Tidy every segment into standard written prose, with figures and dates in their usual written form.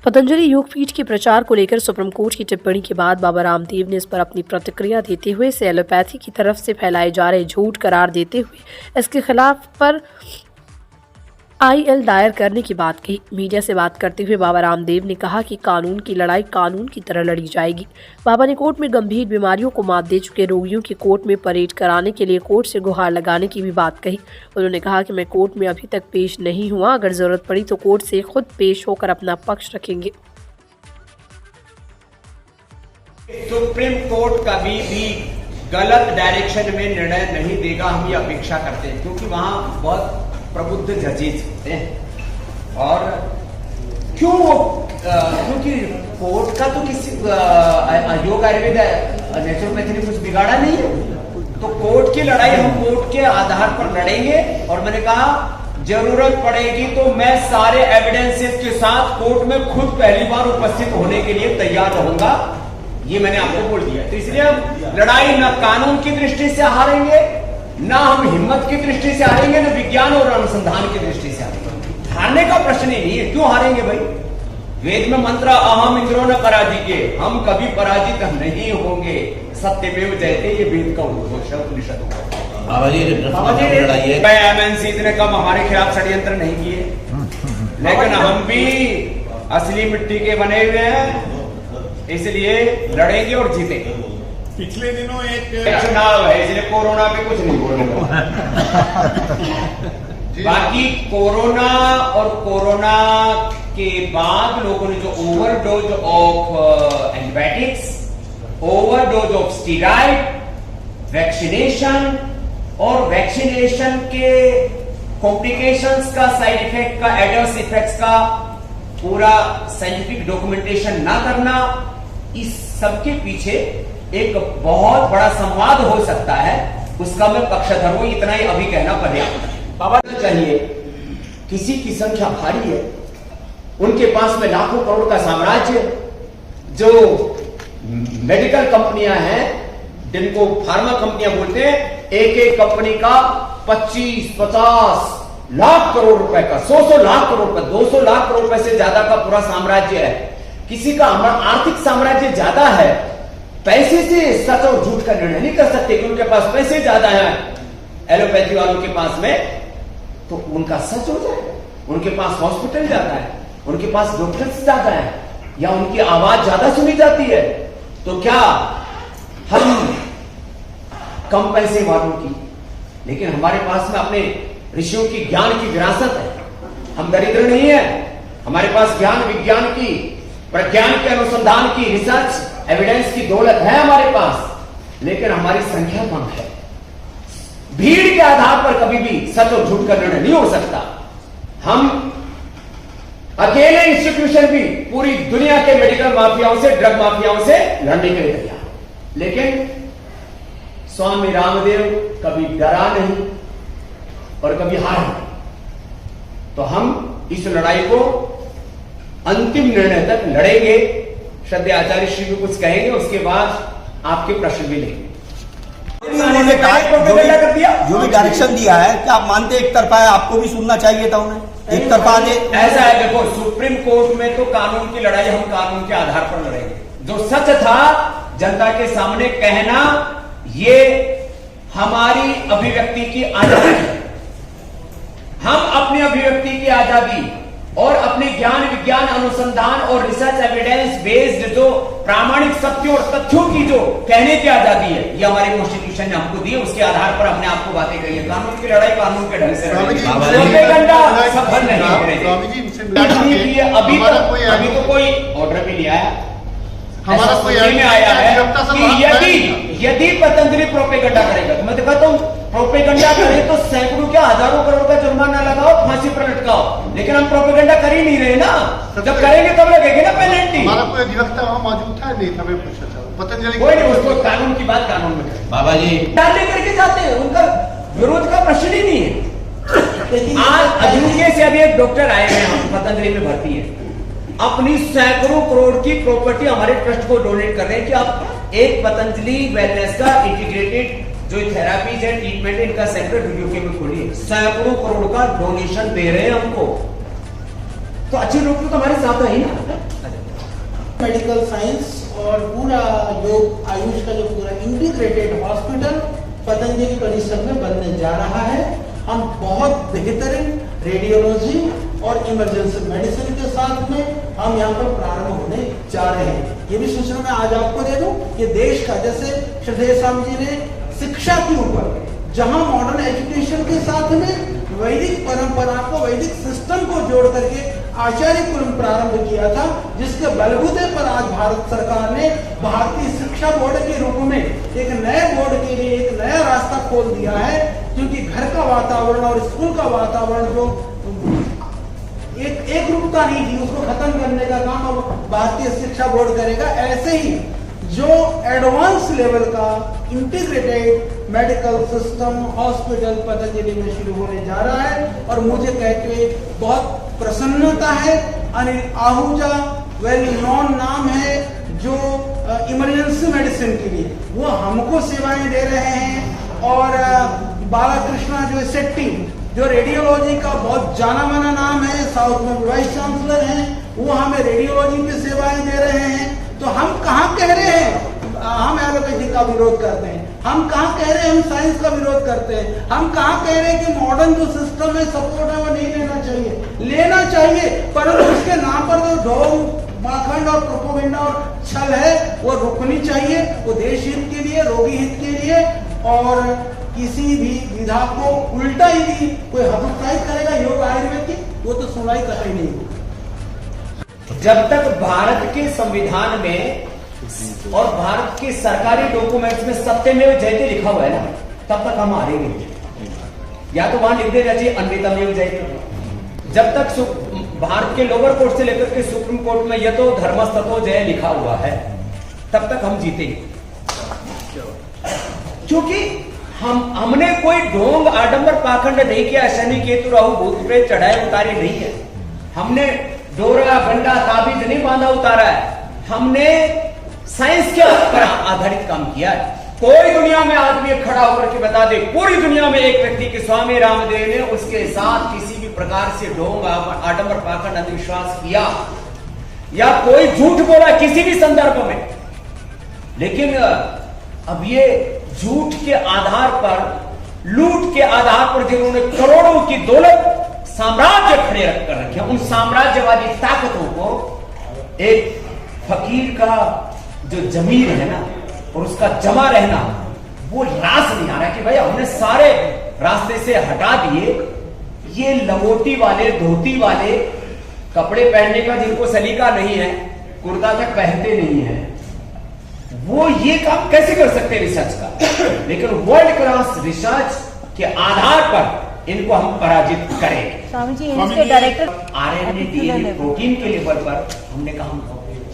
पतंजलि योगपीठ के प्रचार को लेकर सुप्रीम कोर्ट की टिप्पणी के बाद बाबा रामदेव ने इस पर अपनी प्रतिक्रिया देते हुए इसे एलोपैथी की तरफ से फैलाए जा रहे झूठ करार देते हुए इसके खिलाफ पर IL दायर करने की बात कही। मीडिया से बात करते हुए बाबा रामदेव ने कहा कि कानून की लड़ाई कानून की तरह लड़ी जाएगी। बाबा ने कोर्ट में गंभीर बीमारियों को मात दे चुके रोगियों की कोर्ट में परेड कराने के लिए कोर्ट से गुहार लगाने की भी बात कही। उन्होंने कहा कि मैं कोर्ट में अभी तक पेश नहीं हुआ, अगर जरूरत पड़ी तो कोर्ट से खुद पेश होकर अपना पक्ष रखेंगे। सुप्रीम कोर्ट कभी भी गलत डायरेक्शन में निर्णय नहीं देगा, हम ये अपेक्षा करते हैं, क्योंकि वहां बहुत प्रबुद्ध जजेस होते हैं। और क्यों? क्योंकि कोर्ट का तो किसी योग आयुर्वेद नेचुरोपैथी ने कुछ बिगाड़ा नहीं है, तो कोर्ट की लड़ाई हम कोर्ट के आधार पर लड़ेंगे। और मैंने कहा जरूरत पड़ेगी तो मैं सारे एविडेंसेस के साथ कोर्ट में खुद पहली बार उपस्थित होने के लिए तैयार रहूंगा, ये मैंने आपको बोल दिया। तो इसलिए हम लड़ाई न कानून की दृष्टि से हारेंगे, ना हम हिम्मत की दृष्टि से हारेंगे, ना विज्ञान और अनुसंधान की दृष्टि से हारेंगे। हारने का प्रश्न ही नहीं है। क्यों हारेंगे भाई? वेद में मंत्र अहम इंद्रो न पराजिके, हम कभी पराजित नहीं होंगे। सत्यमेव जयते, ये वेद का उद्घोष है उपनिषद का। बाबा जी MNC ने कब हमारे खिलाफ षड्यंत्र नहीं किए, लेकिन हम भी असली मिट्टी के बने हुए हैं, इसलिए लड़ेंगे और जीतेंगे। पिछले दिनों एक चुनाव है, इसलिए कोरोना पे कुछ नहीं बोलने का। बाकी कोरोना और कोरोना के बाद लोगों ने जो overdose of antibiotics, overdose of steroid, vaccination और वैक्सीनेशन के कॉम्प्लिकेशंस का, साइड इफेक्ट का, एडवर्स इफेक्ट्स का पूरा साइंटिफिक डॉक्यूमेंटेशन ना करना, इस सबके पीछे एक बहुत बड़ा संवाद हो सकता है, उसका मैं पक्षधर हूं। इतना ही अभी कहना पर्याप्त है। बाबा चाहिए, किसी की संख्या भारी है, उनके पास में लाखों करोड़ का साम्राज्य, जो मेडिकल कंपनियां हैं जिनको फार्मा कंपनियां बोलते हैं, एक एक कंपनी का 25-50 लाख करोड़ रुपए का, 100 लाख करोड़ रुपए, 200 लाख करोड़ रुपए से ज्यादा का पूरा साम्राज्य है। किसी का आर्थिक साम्राज्य ज्यादा है, पैसे से सच और झूठ का निर्णय नहीं कर सकते कि उनके पास पैसे ज्यादा हैं एलोपैथी वालों के पास में, तो उनका सच हो जाएगा। उनके पास हॉस्पिटल ज्यादा है, उनके पास डॉक्टर्स ज्यादा है, या उनकी आवाज ज्यादा सुनी जाती है, तो क्या हम कम पैसे वालों की, लेकिन हमारे पास में अपने ऋषियों की ज्ञान की विरासत है, हम दरिद्र नहीं है। हमारे पास ज्ञान विज्ञान की, प्रज्ञान के अनुसंधान की, रिसर्च एविडेंस की दौलत है हमारे पास, लेकिन हमारी संख्या कम है। भीड़ के आधार पर कभी भी सच और झूठ का निर्णय नहीं हो सकता। हम अकेले इंस्टीट्यूशन भी पूरी दुनिया के मेडिकल माफियाओं से, ड्रग माफियाओं से लड़ने के लिए तैयार, लेकिन स्वामी रामदेव कभी डरा नहीं और कभी हारा नहीं। तो हम इस लड़ाई को अंतिम निर्णय तक लड़ेंगे। श्रद्धेय आचार्य श्री भी कुछ कहेंगे, उसके बाद आपके प्रश्न भी लेंगे। उन्होंने कहा जो भी डायरेक्शन दिया है, क्या आप मानते एक तरफा है? आपको भी सुनना चाहिए था उन्हें एक तरफा दे। ऐसा है, देखो सुप्रीम कोर्ट में तो कानून की लड़ाई हम कानून के आधार पर लड़ेंगे। जो सच था जनता के सामने कहना, ये हमारी अभिव्यक्ति की आजादी है। हम अपनी अभिव्यक्ति की आजादी और अपने ज्ञान विज्ञान अनुसंधान और रिसर्च एविडेंस बेस्ड जो प्रामाणिक सत्यों और तथ्यों की जो कहने की आजादी है, ये हमारे कॉन्स्टिट्यूशन ने हमको दी है। उसके आधार पर हमने आपको बातें कही है। कानून की लड़ाई कानून के ढंग से सफल नहीं। अभी तो कोई ऑर्डर भी नहीं आया, हमारा कोई में आया है कि यदि पतंजलि प्रोपेगेंडा करेगा, तो मैं तो कहता हूं प्रोपेगेंडा करे तो सैकड़ों क्या हजारों करोड़ का जुर्माना लगाओ, फांसी पर लटकाओ, लेकिन हम प्रोपेगेंडा कर ही नहीं रहे ना। जब करेंगे तब लगेगी ना पेनल्टी। हमारा कोई अधिवक्ता वहां मौजूद था नहीं था, मैं पूछा था पतंजलि कोई नहीं, उसको कानून की बात कानून में करें। बाबा जी डाले करके जाते हैं, उनका विरोध का प्रश्न ही नहीं है। आज अजूबे से अभी एक डॉक्टर आए हैं, हम पतंजलि में भर्ती है, अपनी सैकड़ों करोड़ की प्रॉपर्टी हमारे ट्रस्ट को डोनेट कर रहे हैं कि आप एक पतंजलि वेलनेस का इंटीग्रेटेड जो थेरापीज है, ट्रीटमेंट है, इनका सेंटर यूके में खोलिए। सैकड़ों करोड़ का डोनेशन दे रहे हैं हमको, तो अच्छे लोग तो हमारे साथ है ही ना। मेडिकल साइंस और पूरा जो आयुष का जो पूरा इंटीग्रेटेड हॉस्पिटल पतंजलि परिसर में बनने जा रहा है। हम बहुत बेहतरीन रेडियोलॉजी और इमरजेंसी मेडिसिन के साथ में हम यहाँ पर प्रारंभ होने जा रहे हैं। ये भी सूचना मैं आज आपको दे दूं कि देश का, जैसे श्रद्धेय स्वामी जी ने शिक्षा के ऊपर जहां मॉडर्न एजुकेशन के साथ में वैदिक परंपरा को, वैदिक सिस्टम को जोड़ करके आचार्य कुलम प्रारंभ किया था, जिसके बलबूते पर आज भारत सरकार ने भारतीय शिक्षा बोर्ड के रूप में एक नए बोर्ड के लिए एक नया रास्ता खोल दिया है। क्योंकि घर का वातावरण और स्कूल का वातावरण जो एक रूपता नहीं थी, उसको खत्म करने का काम अब भारतीय शिक्षा बोर्ड करेगा। ऐसे ही जो एडवांस लेवल का integrated medical system hospital Patanjali में शुरू होने जा रहा है। और मुझे कहते हुए बहुत प्रसन्नता है। अनिल आहूजा वेल नॉन नाम है जो इमरजेंसी मेडिसिन के लिए वो हमको सेवाएं दे रहे हैं। और बालाकृष्णा जो सेट्टी जो रेडियोलॉजी का बहुत जाना माना नाम है, साउथ में वाइस चांसलर हैं, वो हमें रेडियोलॉजी की सेवाएं दे रहे हैं। तो हम कहाँ कह रहे हैं हम एलोपैथी का विरोध करते हैं, हम कहाँ कह रहे हैं हम साइंस का विरोध करते हैं, हम कहाँ कह रहे हैं कि मॉडर्न जो सिस्टम है सपोर्ट है वो नहीं लेना चाहिए, परंतु उसके नाम पर जो ढोंग पाखंड और प्रोपेगेंडा और छल है वो रुकनी चाहिए। वो देश हित के लिए, रोगी हित के लिए, और किसी भी विधा को उल्टा ही कोई हतोत्साहित करेगा योग आयुर्वेद की, वो तो सुनवाई कतई नहीं होगी। जब तक भारत के संविधान में और भारत के सरकारी डॉक्यूमेंट्स में सत्यमेव जयते लिखा हुआ है ना, तब तक हम हारेंगे नहीं। या तो वहां लिख देना चाहिए अन्यतमेव जयते। जब तक भारत के लोअर कोर्ट से लेकर के सुप्रीम कोर्ट में यह तो धर्मस्ततो जय लिखा हुआ है, तब तक हम जीतेंगे। क्योंकि हमने कोई ढोंग आडंबर पाखंड नहीं किया, शनि केतु राहु भूत प्रेत चढ़ाए उतारे नहीं है। हमने डोरा गंडा ताबीज नहीं बांधा उतारा है, हमने साइंस के पर आधारित काम किया है। कोई दुनिया में आदमी खड़ा होकर के बता दे, पूरी दुनिया में एक व्यक्ति के स्वामी रामदेव ने उसके साथ किसी भी प्रकार से ढोंग आडंबर पाखंड अंधविश्वास किया या कोई झूठ बोला किसी भी संदर्भ में। लेकिन अब ये झूठ के आधार पर, लूट के आधार पर जिन्होंने करोड़ों की दौलत साम्राज्य खड़े रखकर रखे, उन साम्राज्यवादी ताकतों को एक फकीर का जो जमीर है ना और उसका जमा रहना, वो रास नहीं आ रहा कि भाई हमने सारे रास्ते से हटा दिए। ये लंगोटी वाले, धोती वाले, कपड़े पहनने का जिनको सलीका नहीं है, कुर्ता तक पहनते नहीं है, वो ये काम कैसे कर सकते रिसर्च का। लेकिन वर्ल्ड क्लास रिसर्च के आधार पर इनको हम पराजित करें। स्वामी जी इसके डायरेक्टर आरएनए डीएनए प्रोटीन के लेवल पर हमने कहा हम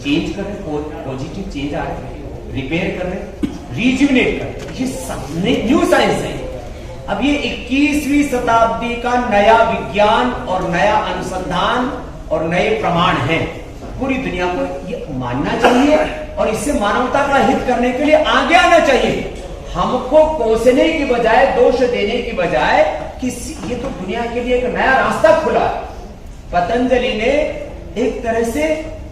चेंज कर रहे, पॉजिटिव चेंज आ रहे, रिपेयर कर रहे, रिजुविनेट कर रहे। ये न्यू साइंस है। अब ये 21वीं शताब्दी का नया विज्ञान और नया अनुसंधान और नए प्रमाण हैं। पूरी दुनिया को ये मानना चाहिए और इससे मानवता का हित करने के लिए आगे आना चाहिए। हमको कोसने की बजाय, दोष देने की बजाय कि ये तो दुनिया के लिए एक नया रास्ता खुला है। पतंजलि ने एक तरह से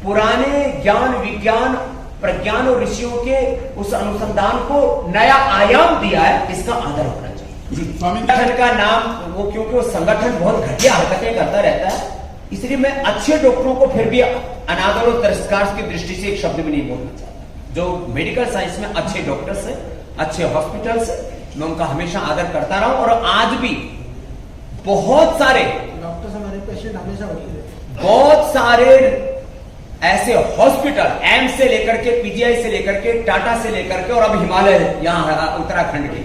पुराने ज्ञान, विज्ञान, प्रज्ञान और ऋषियों के उस अनुसंधान को नया आयाम दिया है। इसका आदर होना चाहिए। संगठन का नाम वो, क्योंकि वो संगठन बहुत घटिया हरकतें करता रहता है, इसलिए मैं अच्छे डॉक्टरों को फिर भी अनादर और तिरस्कार की दृष्टि से एक शब्द भी नहीं बोलना चाहता। जो मेडिकल साइंस में अच्छे डॉक्टर्स हैं, अच्छे हॉस्पिटल्स हैं, मैं उनका हमेशा आदर करता रहा हूं। और आज भी बहुत सारे डॉक्टर्स हमारे पेशेंट हमेशा होते हैं। बहुत सारे ऐसे हॉस्पिटल, एम्स से लेकर के, पीजीआई से लेकर के, टाटा से लेकर के और अब हिमालय यहां उत्तराखंड के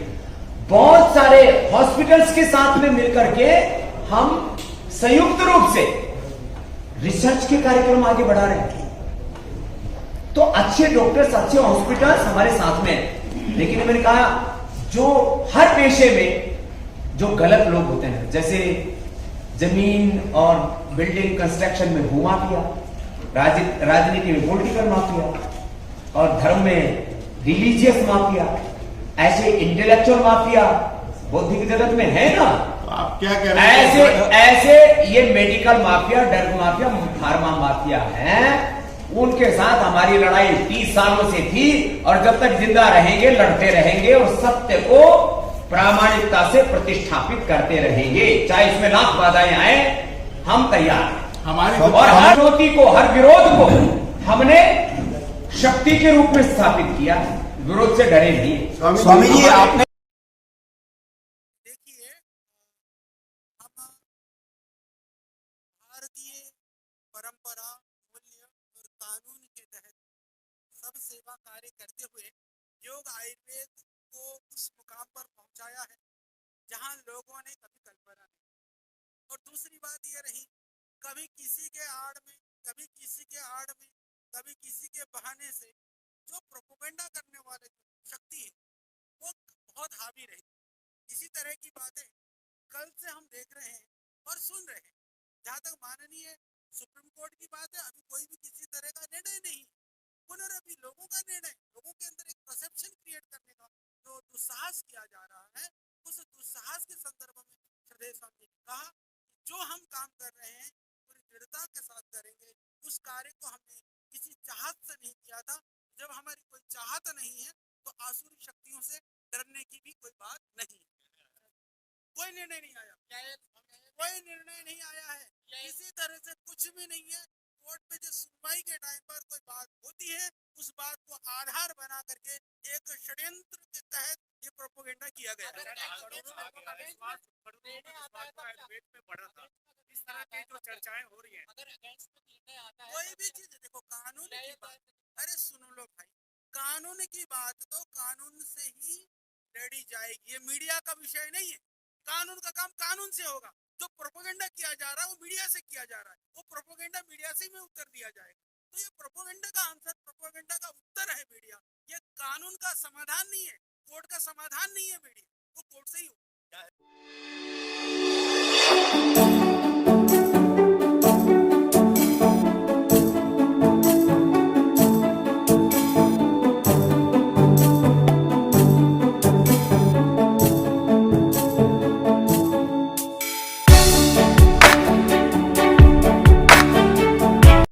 बहुत सारे हॉस्पिटल्स के साथ में मिलकर के हम संयुक्त रूप से रिसर्च के कार्यक्रम आगे बढ़ा रहे हैं। तो अच्छे डॉक्टर्स, अच्छे हॉस्पिटल्स हमारे साथ में हैं। लेकिन मैंने कहा जो हर पेशे में जो गलत लोग होते हैं, जैसे जमीन और बिल्डिंग कंस्ट्रक्शन में भूमाफिया, राजनीति में पॉलिटिकल माफिया और धर्म में रिलीजियस माफिया, ऐसे इंटेलेक्चुअल माफिया बौद्धिक जगत में है ना। आप क्या कह रहे हैं? ऐसे ये medical mafia, drug mafia, pharma mafia है। उनके साथ हमारी लड़ाई 30 सालों से थी और जब तक जिंदा रहेंगे लड़ते रहेंगे और सत्य को प्रामाणिकता से प्रतिष्ठापित करते रहेंगे, चाहे इसमें लाख बाधाएं आए, हम तैयार हैं। हमारी और हर चुनौती को, हर विरोध को हमने शक्ति के रूप में स्थापित किया, विरोध से डरे नहीं। स्वामी जी आपने देखिए, हम भारतीय परंपरा, मूल्य और कानून के तहत सब सेवा कार्य करते हुए योग आयुर्वेद को उस मुकाम पर पहुंचाया है जहां लोगों ने कभी कल्पना नहीं। और दूसरी बात ये रही, कभी किसी के आड़ में, कभी किसी के आड़ में, कभी किसी के बहाने से जो प्रोपेगेंडा करने वाले शक्ति है वो बहुत हावी रही। इसी तरह की बातें कल से हम देख रहे हैं और सुन रहे हैं। जहाँ तक माननीय सुप्रीम कोर्ट की बात है, अभी कोई भी किसी तरह का निर्णय नहीं, पुनरअभी लोगों का निर्णय, लोगों के अंदर एक परसेप्शन क्रिएट करने का जो दुस्साहस किया जा रहा है, उस दुस्साहस के संदर्भ में श्रद्धेय स्वामी ने कहा कि जो हम काम कर रहे हैं पूरी दृढ़ता के साथ करेंगे। उस कार्य को हमने किसी चाहत से नहीं किया था। जब हमारी कोई चाहत नहीं है तो आसुरी शक्तियों से डरने की भी कोई बात नहीं है। कोई निर्णय नहीं आया, कोई निर्णय नहीं आया है, किसी तरह से कुछ भी नहीं है। कोर्ट में जो सुनवाई के टाइम पर कोई बात होती है, उस बात को आधार बना करके एक षड्यंत्र के तहत ये प्रोपेगेंडा किया गया है। इस तरह की जो चर्चाएं हो रही हैं, कोई भी चीज देखो, कानून की बात, अरे सुनो लो भाई, कानून की बात तो कानून से ही लड़ी जाएगी। ये मीडिया का विषय नहीं है। कानून का काम कानून से होगा। जो प्रोपेगेंडा किया जा रहा है वो मीडिया से किया जा रहा है, वो प्रोपेगेंडा मीडिया से में उत्तर दिया जाएगा। तो ये प्रोपेगेंडा का आंसर, प्रोपेगेंडा का उत्तर है मीडिया। ये कानून का समाधान नहीं है, कोर्ट का समाधान नहीं है मीडिया, वो कोर्ट से ही